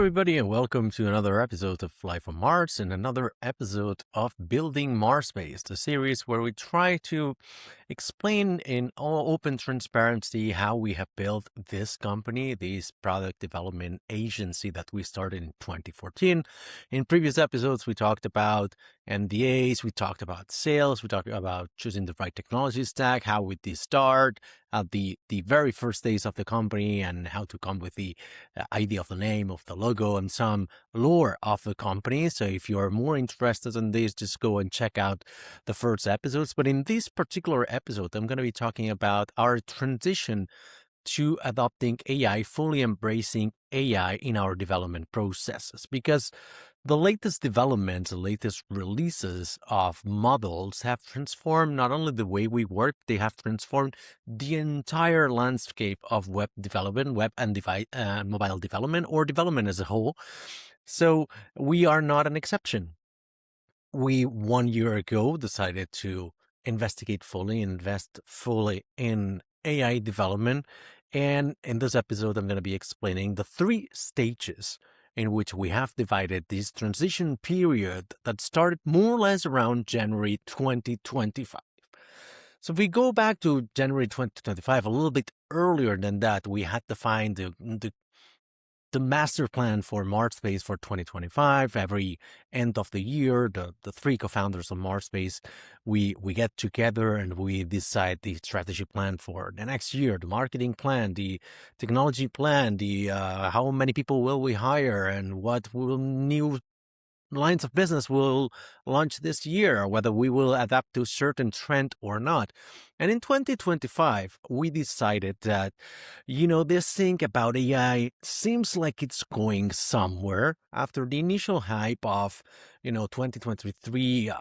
everybody, and welcome to another episode of Life on Mars and another episode of Building MarsBased, a series where we try to explain in all open transparency how we have built this company, this product development agency that we started in 2014. In previous episodes, we talked about NDAs, we talked about sales, we talked about choosing the right technology stack, how we did start at the very first days of the company, and how to come with the idea of the name, of the logo, and some lore of the company. So if you're more interested in this, just go and check out the first episodes. But in this particular episode, I'm going to be talking about our transition to adopting AI, fully embracing AI in our development processes, because the latest developments, the latest releases of models have transformed not only the way we work, they have transformed the entire landscape of web development, web and mobile development, or development as a whole. So we are not an exception. We 1 year ago decided to invest fully in AI development. And in this episode, I'm going to be explaining the 3 stages in which we have divided this transition period that started more or less around January 2025. So if we go back to January 2025, a little bit earlier than that, we had to find the master plan for MarsBased for 2025. Every end of the year, the 3 co-founders of MarsBased, we get together and we decide the strategy plan for the next year, the marketing plan, the technology plan, the how many people will we hire, and what will new lines of business will launch this year, whether we will adapt to a certain trend or not. And in 2025, we decided that, this thing about AI seems like it's going somewhere after the initial hype of, 2023,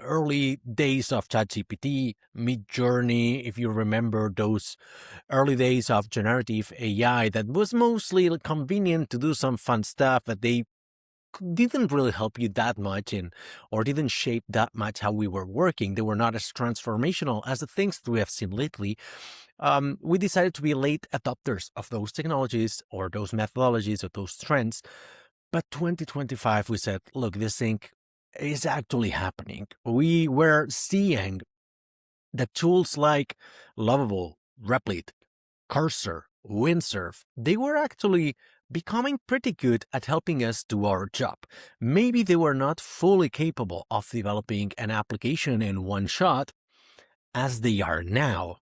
early days of ChatGPT, Mid-Journey, if you remember those early days of generative AI that was mostly convenient to do some fun stuff, but they didn't really help you that much or didn't shape that much how we were working. They were not as transformational as the things that we have seen lately. We decided to be late adopters of those technologies or those methodologies or those trends. But 2025, we said, look, this thing is actually happening. We were seeing that tools like Lovable, Replit, Cursor, Windsurf, they were actually becoming pretty good at helping us do our job. Maybe they were not fully capable of developing an application in one shot, as they are now.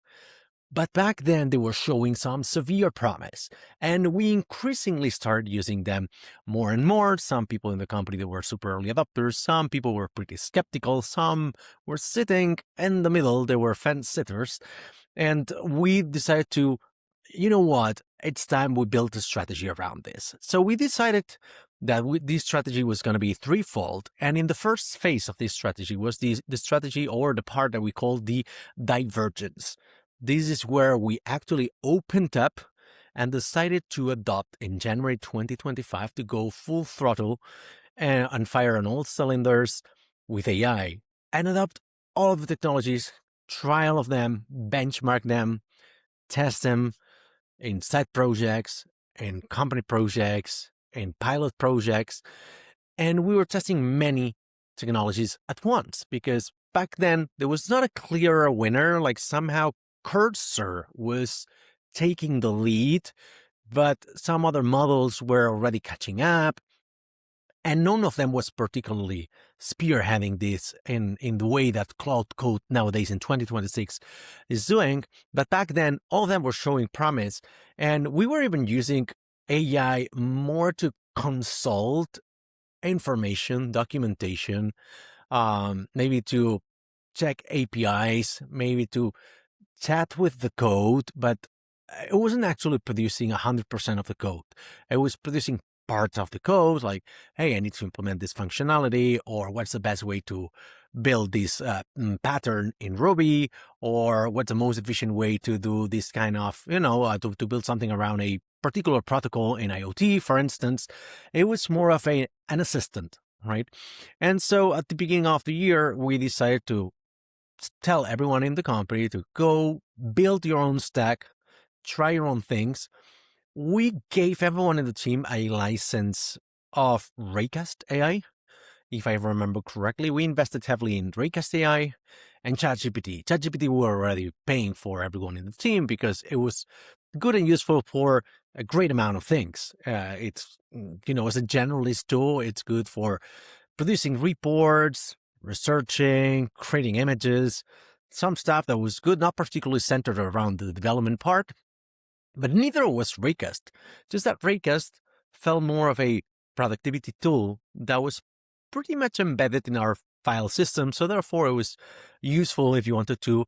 But back then, they were showing some severe promise, and we increasingly started using them more and more. Some people in the company, they were super early adopters. Some people were pretty skeptical. Some were sitting in the middle. They were fence sitters. And we decided to, you know what, it's time we built a strategy around this. So we decided that this strategy was going to be threefold. And in the first phase of this strategy was the strategy, or the part that we call the divergence. This is where we actually opened up and decided to adopt in January 2025 to go full throttle and fire on all cylinders with AI and adopt all of the technologies, trial of them, benchmark them, test them in side projects, in company projects, in pilot projects. And we were testing many technologies at once because back then there was not a clear winner. Like somehow Cursor was taking the lead, but some other models were already catching up. And none of them was particularly spearheading this in the way that Claude Code nowadays in 2026 is doing. But back then, all of them were showing promise. And we were even using AI more to consult information, documentation, maybe to check APIs, maybe to chat with the code, but it wasn't actually producing 100% of the code. It was producing parts of the code, like, hey, I need to implement this functionality, or what's the best way to build this pattern in Ruby, or what's the most efficient way to do this kind of, to build something around a particular protocol in IoT, for instance. It was more of an assistant, right? And so at the beginning of the year, we decided to tell everyone in the company to go build your own stack, try your own things. We gave everyone in the team a license of Raycast AI. If I remember correctly, we invested heavily in Raycast AI and ChatGPT. ChatGPT we were already paying for everyone in the team because it was good and useful for a great amount of things. It's, as a generalist tool, it's good for producing reports, researching, creating images, some stuff that was good, not particularly centered around the development part, but neither was Raycast. Just that Raycast felt more of a productivity tool that was pretty much embedded in our file system. So therefore, it was useful if you wanted to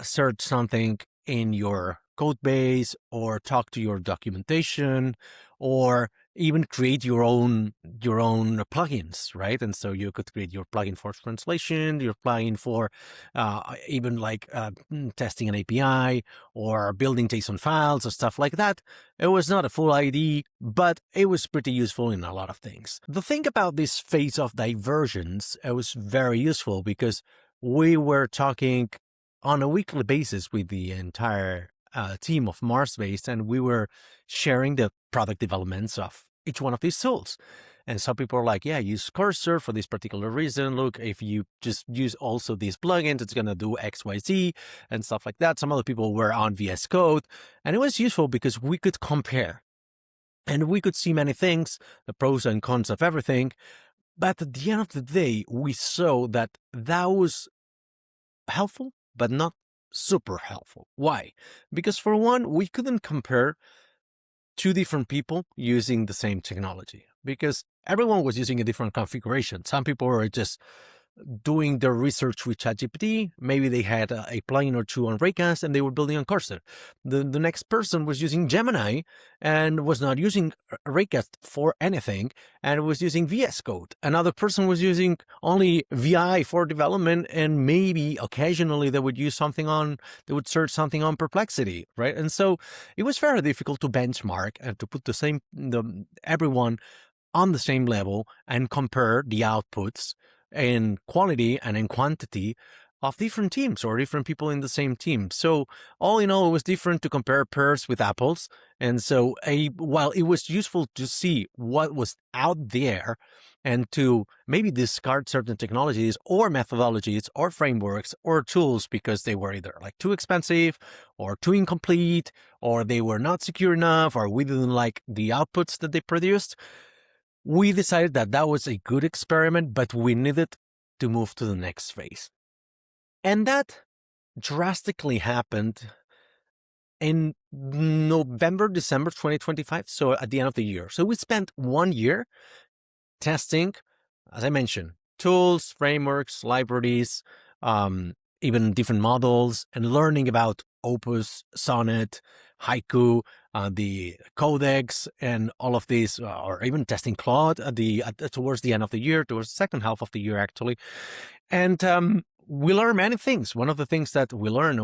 search something in your code base or talk to your documentation or even create your own plugins, right? And so you could create your plugin for translation, your plugin for even like testing an API or building JSON files or stuff like that. It was not a full IDE, but it was pretty useful in a lot of things. The thing about this phase of Divergence, it was very useful because we were talking on a weekly basis with the entire team of MarsBased, and we were sharing the product developments of each one of these tools. And some people are like, yeah, use Cursor for this particular reason. Look, if you just use also these plugins, it's going to do X, Y, Z and stuff like that. Some other people were on VS Code, and it was useful because we could compare and we could see many things, the pros and cons of everything. But at the end of the day, we saw that that was helpful, but not super helpful. Why? Because for one, we couldn't compare two different people using the same technology because everyone was using a different configuration. Some people were just doing their research with ChatGPT. Maybe they had a plugin or two on Raycast and they were building on Cursor. The next person was using Gemini and was not using Raycast for anything and was using VS Code. Another person was using only VI for development and maybe occasionally they would search something on Perplexity, right? And so it was very difficult to benchmark and to put everyone on the same level and compare the outputs in quality and in quantity of different teams or different people in the same team. So all in all, it was different to compare pears with apples. And so while it was useful to see what was out there and to maybe discard certain technologies or methodologies or frameworks or tools because they were either like too expensive or too incomplete or they were not secure enough or we didn't like the outputs that they produced, we decided that that was a good experiment, but we needed to move to the next phase. And that drastically happened in November, December 2025, so at the end of the year. So we spent 1 year testing, as I mentioned, tools, frameworks, libraries, even different models, and learning about Opus, Sonnet, Haiku, the codecs, and all of these, or even testing Claude towards the end of the year, towards the second half of the year, actually. And we learned many things. One of the things that we learned,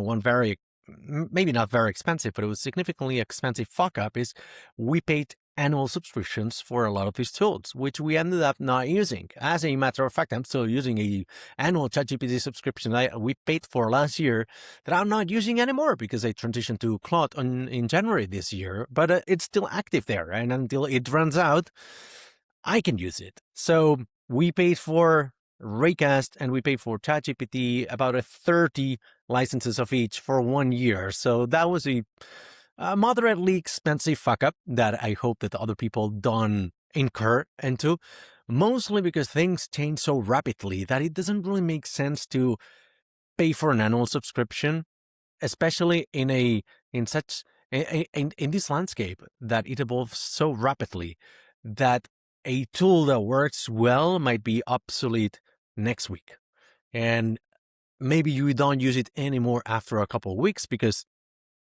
maybe not very expensive, but it was significantly expensive fuck up, is we paid annual subscriptions for a lot of these tools, which we ended up not using. As a matter of fact, I'm still using a annual ChatGPT subscription we paid for last year that I'm not using anymore because I transitioned to Claude in January this year, but it's still active there. And until it runs out, I can use it. So we paid for Raycast and we paid for ChatGPT about 30 licenses of each for 1 year. So that was a moderately expensive fuck up that I hope that other people don't incur into, mostly because things change so rapidly that it doesn't really make sense to pay for an annual subscription, especially in this landscape that it evolves so rapidly that a tool that works well might be obsolete next week. And maybe you don't use it anymore after a couple of weeks because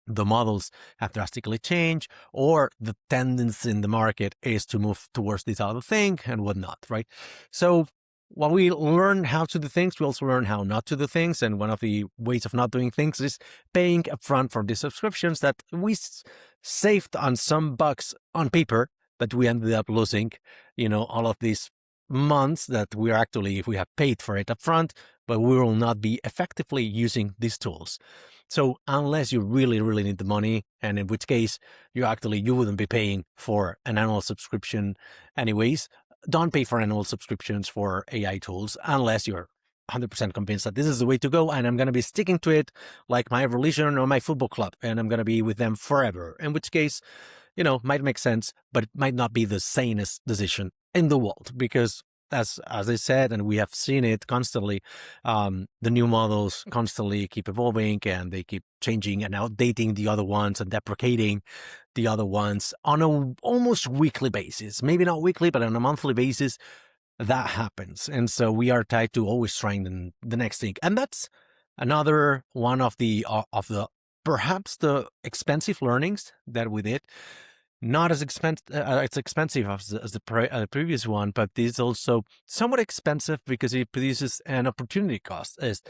the models have drastically changed or the tendency in the market is to move towards this other thing and whatnot, right? So while we learn how to do things, we also learn how not to do things. And one of the ways of not doing things is paying upfront for the subscriptions that we saved on some bucks on paper, but we ended up losing, all of these months that we're actually, if we have paid for it upfront, but we will not be effectively using these tools. So unless you really, really need the money, and in which case you wouldn't be paying for an annual subscription anyways, don't pay for annual subscriptions for AI tools unless you're 100% convinced that this is the way to go, and I'm going to be sticking to it like my religion or my football club, and I'm going to be with them forever. In which case, might make sense, but it might not be the sanest decision in the world, because as I said, and we have seen it constantly, the new models constantly keep evolving, and they keep changing and outdating the other ones and deprecating the other ones on a almost weekly basis. Maybe not weekly, but on a monthly basis, that happens. And so we are tied to always trying the next thing. And that's another one of the perhaps the expensive learnings that we did. Not as expensive as the previous one, but this is also somewhat expensive because it produces an opportunity cost. Is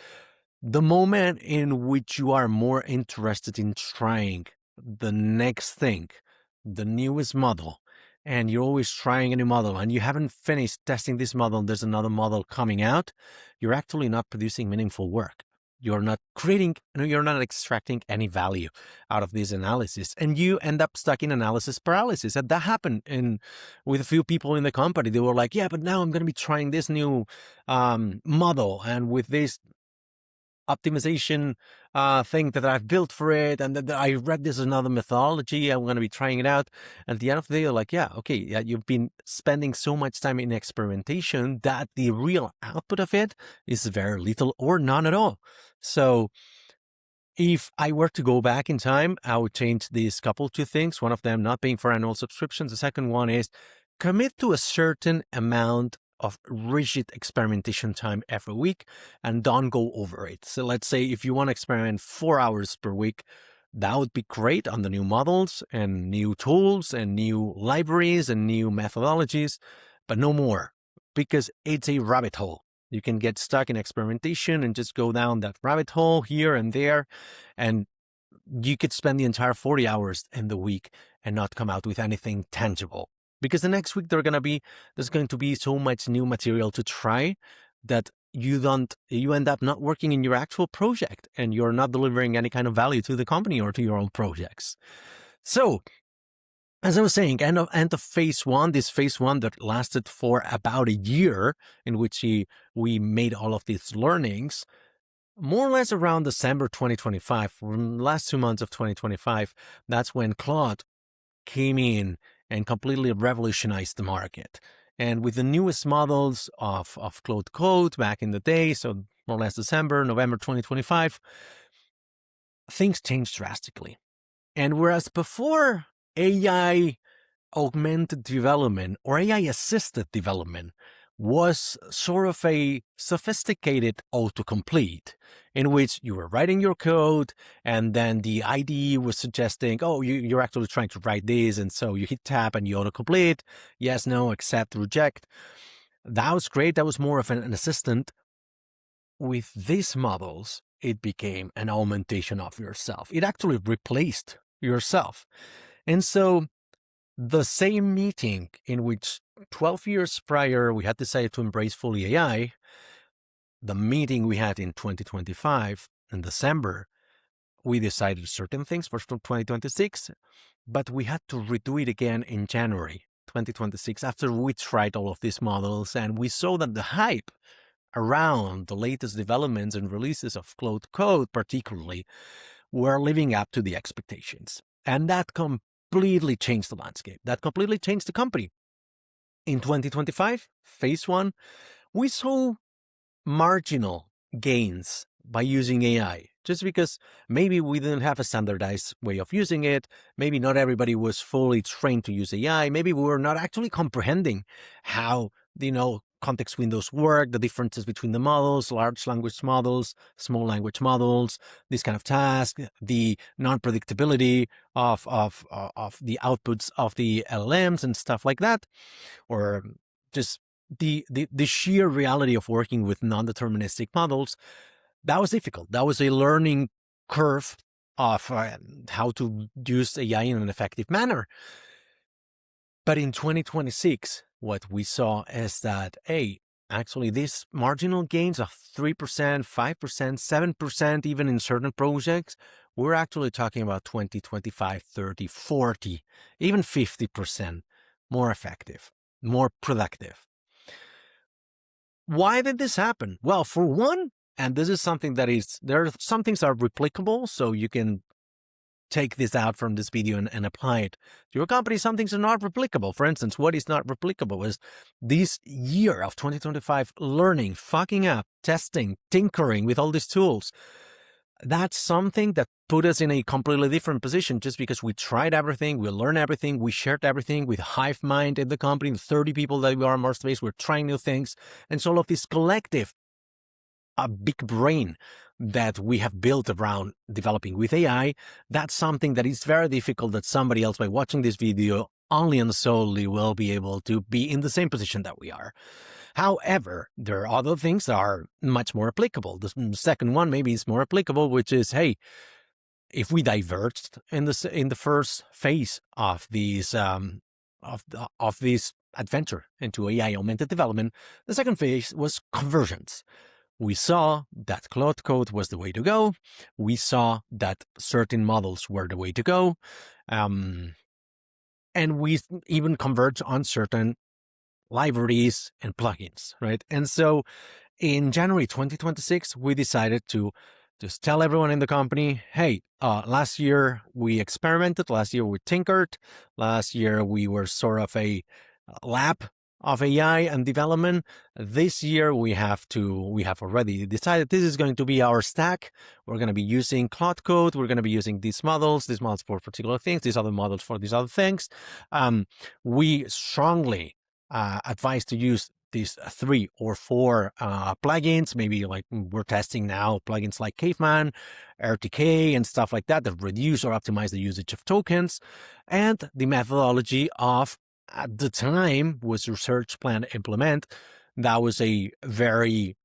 the moment in which you are more interested in trying the next thing, the newest model, and you're always trying a new model, and you haven't finished testing this model, and there's another model coming out, you're actually not producing meaningful work. You're not extracting any value out of this analysis, and you end up stuck in analysis paralysis. And that happened with a few people in the company. They were like, yeah, but now I'm going to be trying this new model, and with this optimization thing that I've built for it, and that I read this another methodology, I'm going to be trying it out. And at the end of the day, you're like, yeah, okay, yeah, you've been spending so much time in experimentation that the real output of it is very little or none at all. So if I were to go back in time, I would change these two things. One of them not paying for annual subscriptions. The second one is commit to a certain amount of rigid experimentation time every week and don't go over it. So let's say if you want to experiment 4 hours per week, that would be great on the new models and new tools and new libraries and new methodologies, but no more, because it's a rabbit hole. You can get stuck in experimentation and just go down that rabbit hole here and there, and you could spend the entire 40 hours in the week and not come out with anything tangible. Because the next week there's going to be so much new material to try that you end up not working in your actual project, and you're not delivering any kind of value to the company or to your own projects. So, as I was saying, end of phase one, this phase one that lasted for about a year, in which we made all of these learnings, more or less around December 2025, from the last 2 months of 2025, that's when Claude came in and completely revolutionized the market. And with the newest models of Claude Code back in the day, so more or less November 2025, things changed drastically. And whereas before, AI-augmented development or AI-assisted development was sort of a sophisticated autocomplete, in which you were writing your code and then the IDE was suggesting, oh, you're actually trying to write this, and so you hit tab and you autocomplete, yes, no, accept, reject. That was great. That was more of an assistant. With these models, it became an augmentation of yourself. It actually replaced yourself. And so the same meeting in which 12 years prior we had decided to embrace fully AI, the meeting we had in 2025 in December, we decided certain things for 2026, but we had to redo it again in January 2026 after we tried all of these models, and we saw that the hype around the latest developments and releases of Claude Code particularly were living up to the expectations. And that completely changed the landscape. That completely changed the company. In 2025, phase one, we saw marginal gains by using AI, just because maybe we didn't have a standardized way of using it. Maybe not everybody was fully trained to use AI. Maybe we were not actually comprehending how, context windows work, the differences between the models, large language models, small language models, this kind of task, the non-predictability of the outputs of the LLMs and stuff like that, or just the sheer reality of working with non-deterministic models. That was difficult. That was a learning curve of how to use AI in an effective manner. But in 2026, what we saw is that, hey, actually these marginal gains of 3%, 5%, 7%, even in certain projects, we're actually talking about 20, 25, 30, 40, even 50% more effective, more productive. Why did this happen? Well, for one, and this is something that there are some things that are replicable, so you can take this out from this video and apply it to your company. Some things are not replicable. For instance, what is not replicable is this year of 2025 learning, fucking up, testing, tinkering with all these tools. That's something that put us in a completely different position just because we tried everything, we learned everything, we shared everything with hive mind in the company, the 30 people that we are in MarsBased, we're trying new things. And so all of this collective, a big brain that we have built around developing with AI, that's something that is very difficult that somebody else by watching this video only and solely will be able to be in the same position that we are. However, there are other things that are much more applicable. The second one maybe is more applicable, which is, hey, if we diverged in the first phase of these of this adventure into AI-augmented development, the second phase was convergence. We saw that Claude code was the way to go. We saw that certain models were the way to go. And we even converged on certain libraries and plugins, right? And so in January 2026, we decided to just tell everyone in the company, hey, last year we experimented, last year we tinkered, last year we were sort of a lab of AI and development. This year we have already decided this is going to be our stack. We're going to be using Claude code. We're going to be using these models for particular things, these other models for these other things. We strongly advise to use these 3 or 4 plugins. Maybe like we're testing now plugins like Caveman, RTK, and stuff like that reduce or optimize the usage of tokens. And the methodology of, at the time, was research plan implement. That was a very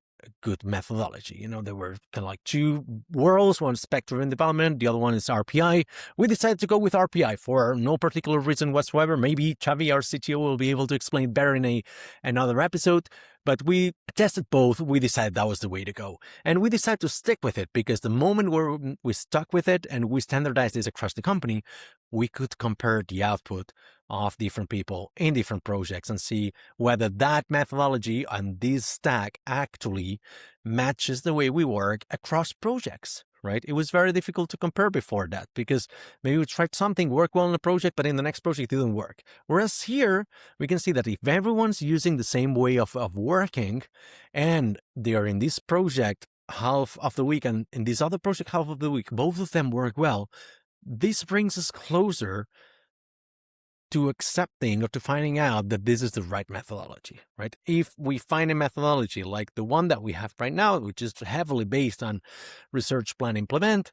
good methodology. You know, there were kind of like 2 worlds, one spectrum in development, the other one is RPI. We decided to go with RPI for no particular reason whatsoever. Maybe Xavi, our CTO, will be able to explain better in another episode, but we tested both. We decided that was the way to go. And we decided to stick with it because the moment where we stuck with it and we standardized this across the company, we could compare the output of different people in different projects and see whether that methodology and this stack actually matches the way we work across projects, right? It was very difficult to compare before that because maybe we tried something, worked well in a project, but in the next project it didn't work. Whereas here, we can see that if everyone's using the same way of working and they're in this project half of the week and in this other project half of the week, both of them work well, this brings us closer to accepting or to finding out that this is the right methodology, right? If we find a methodology like the one that we have right now, which is heavily based on research plan implement,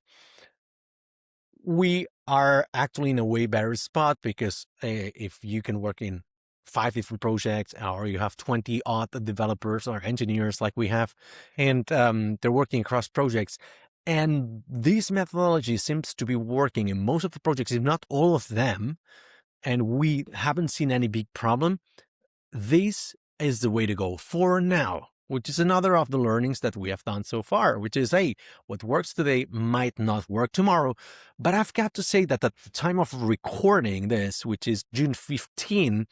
we are actually in a way better spot because if you can work in 5 different projects or you have 20 odd developers or engineers like we have, and they're working across projects, and this methodology seems to be working in most of the projects, if not all of them, and we haven't seen any big problem, this is the way to go for now, which is another of the learnings that we have done so far, which is, hey, what works today might not work tomorrow. But I've got to say that at the time of recording this, which is June 15,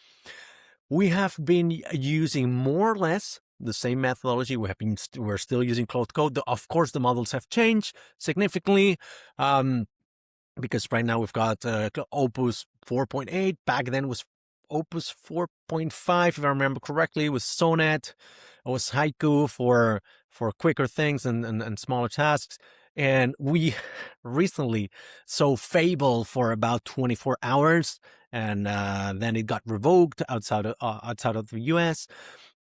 we have been using more or less the same methodology. We're still using Claude code. Of course, the models have changed significantly. Because right now we've got Opus 4.8. Back then was Opus 4.5, if I remember correctly. It was Sonnet. It was Haiku for quicker things and smaller tasks. And we recently saw Fable for about 24 hours, and then it got revoked outside of the US.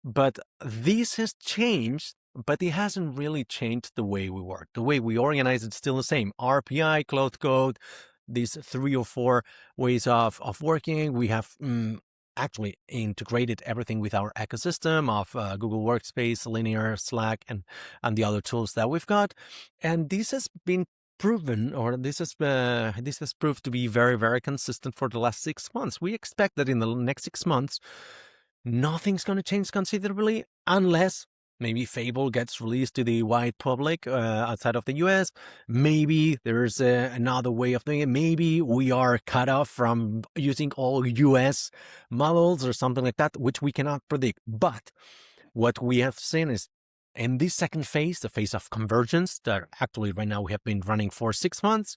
But this has changed, but it hasn't really changed the way we work. The way we organize it's still the same. RPI, Claude code, these 3 or 4 ways of working. We have actually integrated everything with our ecosystem of Google Workspace, Linear, Slack, and the other tools that we've got. And this has been proven, or this has proved to be very, very consistent for the last 6 months. We expect that in the next 6 months, nothing's going to change considerably. unless maybe Fable gets released to the wide public outside of the US. Maybe there's another way of doing it. Maybe we are cut off from using all US models or something like that, which we cannot predict. But what we have seen is in this second phase, the phase of convergence, that actually right now we have been running for 6 months,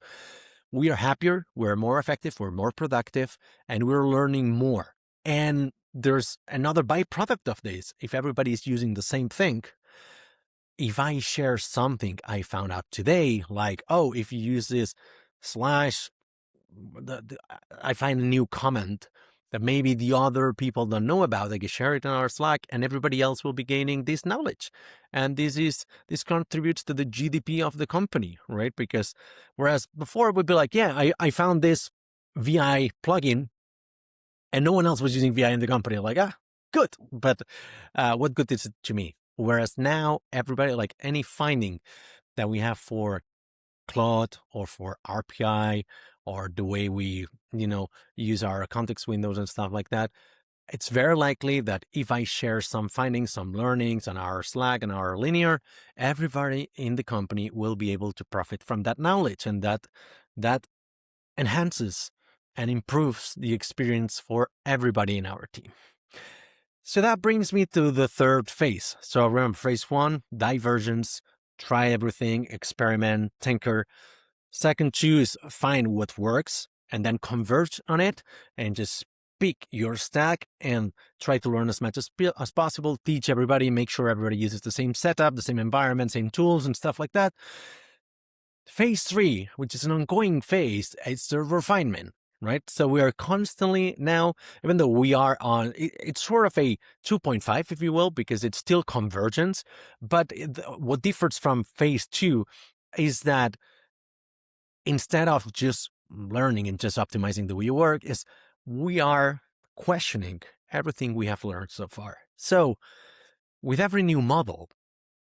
we are happier, we're more effective, we're more productive, and we're learning more. And there's another byproduct of this. If everybody is using the same thing, if I share something I found out today, like, oh, if you use this slash, I find a new comment that maybe the other people don't know about, they can share it in our Slack, and everybody else will be gaining this knowledge. And this contributes to the GDP of the company, right? Because whereas before it would be like, yeah, I found this VI plugin and no one else was using VI in the company. Like, good. But what good is it to me? Whereas now everybody, like any finding that we have for Claude or for RPI or the way we, use our context windows and stuff like that, it's very likely that if I share some findings, some learnings on our Slack and our Linear, everybody in the company will be able to profit from that knowledge, and that enhances and improves the experience for everybody in our team. So that brings me to the third phase. So remember, phase 1, divergence, try everything, experiment, tinker. Second, choose, find what works, and then converge on it, and just pick your stack and try to learn as much as possible, teach everybody, make sure everybody uses the same setup, the same environment, same tools and stuff like that. Phase 3, which is an ongoing phase, it's the refinement, right? So we are constantly now, even though we are on, it's sort of a 2.5, if you will, because it's still convergence. But what differs from phase 2 is that instead of just learning and just optimizing the way you work, is we are questioning everything we have learned so far. So with every new model,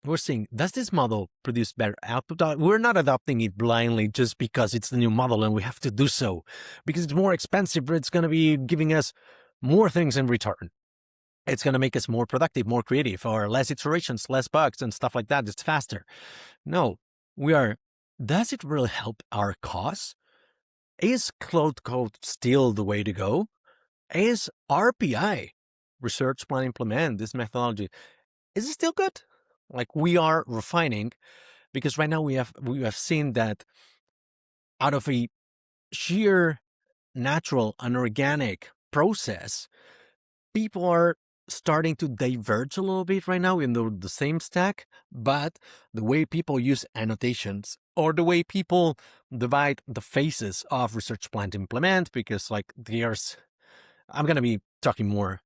we're seeing, does this model produce better output? We're not adopting it blindly just because it's the new model and we have to do so because it's more expensive, but it's going to be giving us more things in return. It's going to make us more productive, more creative, or less iterations, less bugs and stuff like that. It's faster. No, does it really help our cause? Is Claude Code still the way to go? Is RPI, research plan implement, this methodology, is it still good? Like, we are refining, because right now we have seen that out of a sheer natural and organic process, people are starting to diverge a little bit right now in the same stack, but the way people use annotations or the way people divide the phases of research plan to implement, because like I'm going to be talking more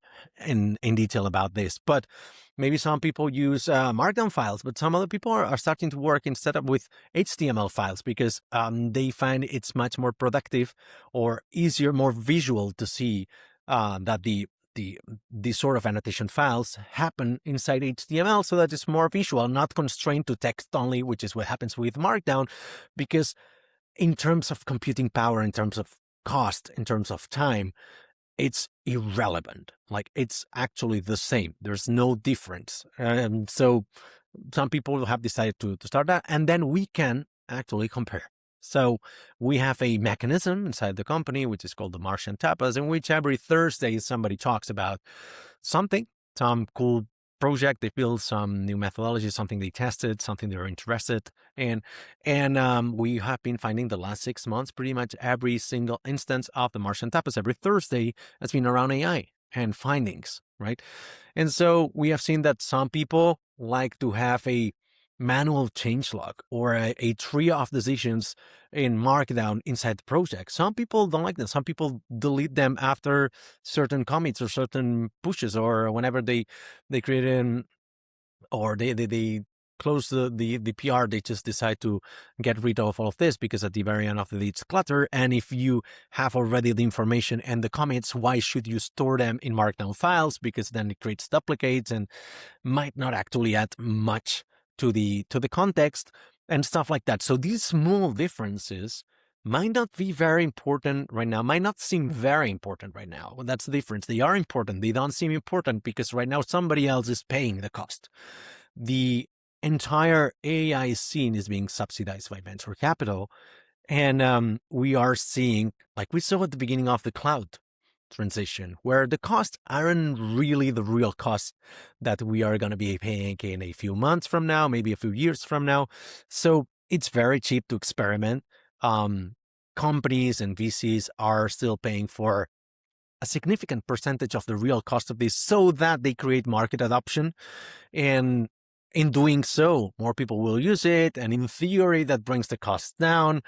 in detail about this, but maybe some people use markdown files, but some other people are starting to work instead of with HTML files because they find it's much more productive or easier, more visual to see that the sort of annotation files happen inside HTML, so that it's more visual, not constrained to text only, which is what happens with Markdown, because in terms of computing power, in terms of cost, in terms of time, it's irrelevant. Like, it's actually the same. There's no difference. So some people have decided to start that, and then we can actually compare. So we have a mechanism inside the company, which is called the Martian Tapas, in which every Thursday somebody talks about something, some cool project. They build some new methodology, something they tested, something they're interested in. And we have been finding the last 6 months, pretty much every single instance of the Martian Tapas every Thursday has been around AI and findings, right? And so we have seen that some people like to have a manual changelog or a tree of decisions in Markdown inside the project. Some people don't like that. Some people delete them after certain commits or certain pushes, or whenever they create an, or they close the PR, they just decide to get rid of all of this because at the very end of the day, it's clutter. And if you have already the information and the commits, why should you store them in Markdown files? Because then it creates duplicates and might not actually add much to the context and stuff like that. So these small differences might not be very important right now, might not seem very important right now. Well, that's the difference. They are important. They don't seem important because right now somebody else is paying the cost. The entire AI scene is being subsidized by venture capital. And we are seeing, like we saw at the beginning of the cloud transition, where the costs aren't really the real costs that we are going to be paying in a few months from now, maybe a few years from now. So it's very cheap to experiment. Companies and VCs are still paying for a significant percentage of the real cost of this so that they create market adoption. And in doing so, more people will use it. And in theory, that brings the costs down.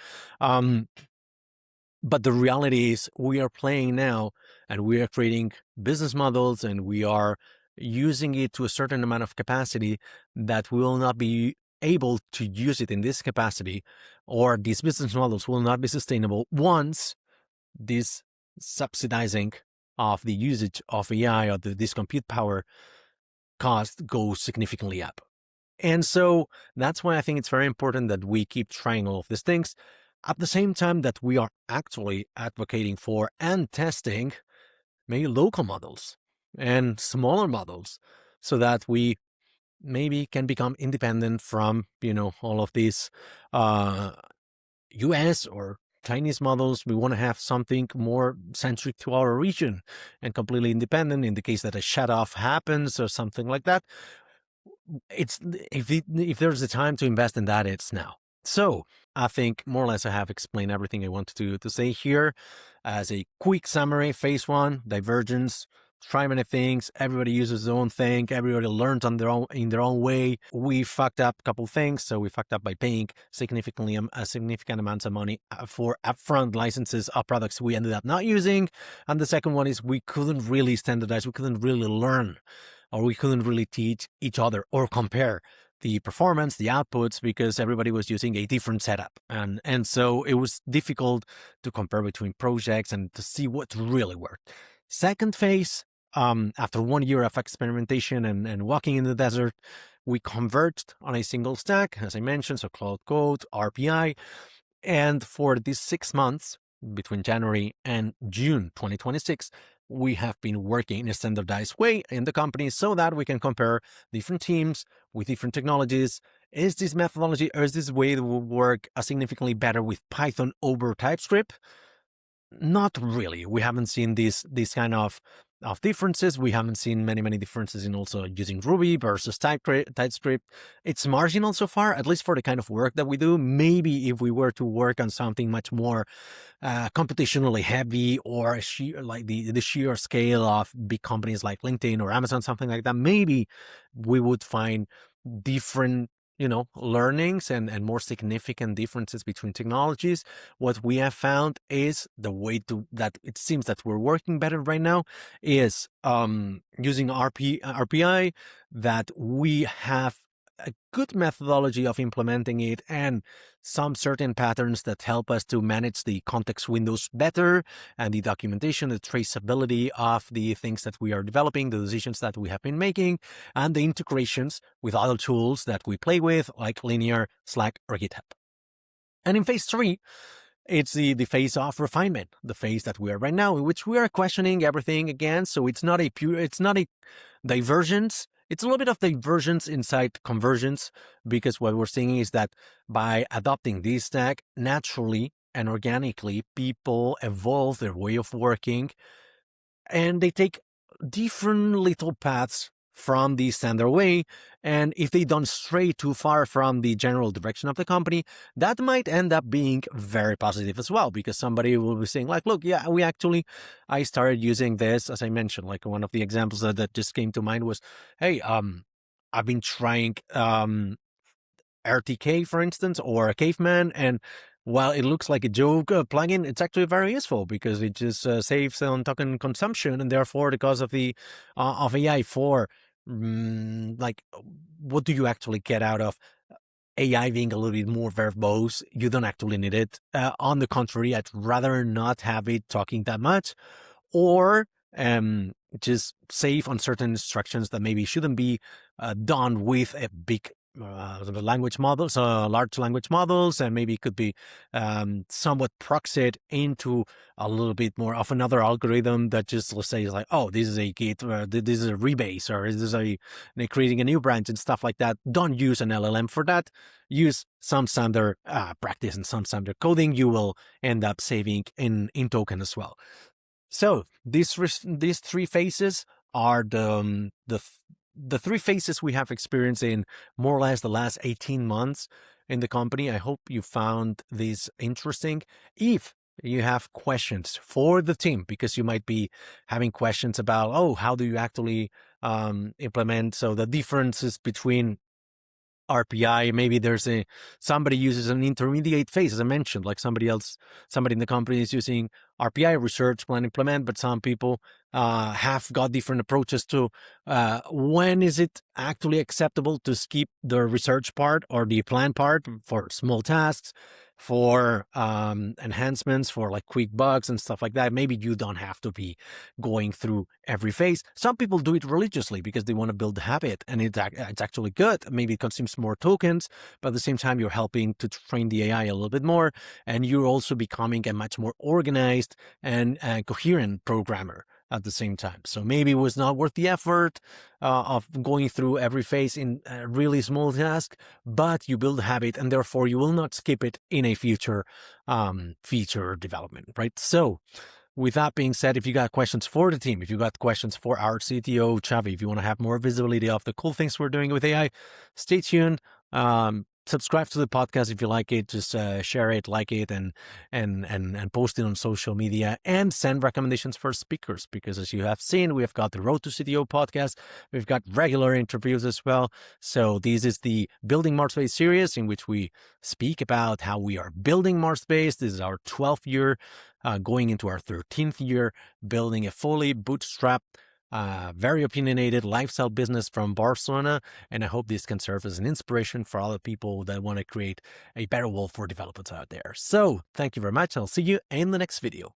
But the reality is we are playing now and we are creating business models and we are using it to a certain amount of capacity that we will not be able to use it in this capacity, or these business models will not be sustainable once this subsidizing of the usage of AI or this compute power cost goes significantly up. And so that's why I think it's very important that we keep trying all of these things at the same time that we are actually advocating for and testing maybe local models and smaller models so that we maybe can become independent from, all of these US or Chinese models. We want to have something more centric to our region and completely independent in the case that a shut off happens or something like that. It's if there's a time to invest in that, it's now. So I think more or less I have explained everything I wanted to say here. As a quick summary, phase one, divergence, try many things. Everybody uses their own thing. Everybody learns in their own way. We fucked up a couple things. So we fucked up by paying significant amounts of money for upfront licenses of products we ended up not using. And the second one is we couldn't really standardize. We couldn't really learn, or we couldn't really teach each other or compare the performance, the outputs, because everybody was using a different setup. And so it was difficult to compare between projects and to see what really worked. Second phase, after 1 year of experimentation and walking in the desert, we converged on a single stack, as I mentioned, so Claude Code, RPI. And for these 6 months, between January and June 2026, we have been working in a standardized way in the company so that we can compare different teams with different technologies. Is this methodology or is this way that will work significantly better with Python over TypeScript? Not really. We haven't seen these kind of differences. We haven't seen many differences in also using Ruby versus TypeScript. It's marginal so far, at least for the kind of work that we do. Maybe if we were to work on something much more computationally heavy, or like the sheer scale of big companies like LinkedIn or Amazon, something like that, maybe we would find different learnings and more significant differences between technologies. What we have found is the way that it seems that we're working better right now is using RPI, that we have a good methodology of implementing it and some certain patterns that help us to manage the context windows better and the documentation, the traceability of the things that we are developing, the decisions that we have been making, and the integrations with other tools that we play with like Linear, Slack, or GitHub. And in phase 3, it's the phase of refinement, the phase that we are right now, in which we are questioning everything again. So it's not a divergence. It's a little bit of divergence inside Convergence, because what we're seeing is that by adopting this stack, naturally and organically, people evolve their way of working and they take different little paths from the standard way. And if they don't stray too far from the general direction of the company, that might end up being very positive as well, because somebody will be saying like, look, yeah, I started using this, as I mentioned, like one of the examples that just came to mind was, hey, I've been trying RTK, for instance, or a Caveman, and while it looks like a joke plugin, it's actually very useful because it just saves on token consumption, and therefore the cost of the of AI for like, what do you actually get out of AI being a little bit more verbose? You don't actually need it. On the contrary, I'd rather not have it talking that much, or just save on certain instructions that maybe shouldn't be done with a big language models, large language models, and maybe it could be somewhat proxied into a little bit more of another algorithm that just, let's say, is like, oh, this is a gate, this is a rebase, or this is creating a new branch and stuff like that. Don't use an LLM for that. Use some standard practice and some standard coding. You will end up saving in token as well. So these three phases are the three phases we have experienced in more or less the last 18 months in the company. I hope you found this interesting. If you have questions for the team, because you might be having questions about, oh, how do you actually implement? So the differences between RPI, maybe there's somebody uses an intermediate phase, as I mentioned, like somebody in the company is using RPI, research, plan, implement, but some people have got different approaches to when is it actually acceptable to skip the research part or the plan part for small tasks, for enhancements, for like quick bugs and stuff like that. Maybe you don't have to be going through every phase. Some people do it religiously because they want to build the habit, and it's actually good. Maybe it consumes more tokens, but at the same time, you're helping to train the AI a little bit more, and you're also becoming a much more organized and coherent programmer at the same time. So maybe it was not worth the effort of going through every phase in a really small task, but you build a habit, and therefore you will not skip it in a future feature development, right? So with that being said, if you got questions for the team, if you got questions for our CTO, Xavi, if you want to have more visibility of the cool things we're doing with AI, stay tuned. Subscribe to the podcast if you like it. Just share it, like it, and post it on social media, and send recommendations for speakers, because as you have seen, we have got the Road to CTO podcast. We've got regular interviews as well. So this is the Building MarsBased series, in which we speak about how we are building MarsBased. This is our 12th year, going into our 13th year, building a fully bootstrapped, very opinionated lifestyle business from Barcelona. And I hope this can serve as an inspiration for other people that want to create a better world for developers out there. So thank you very much. I'll see you in the next video.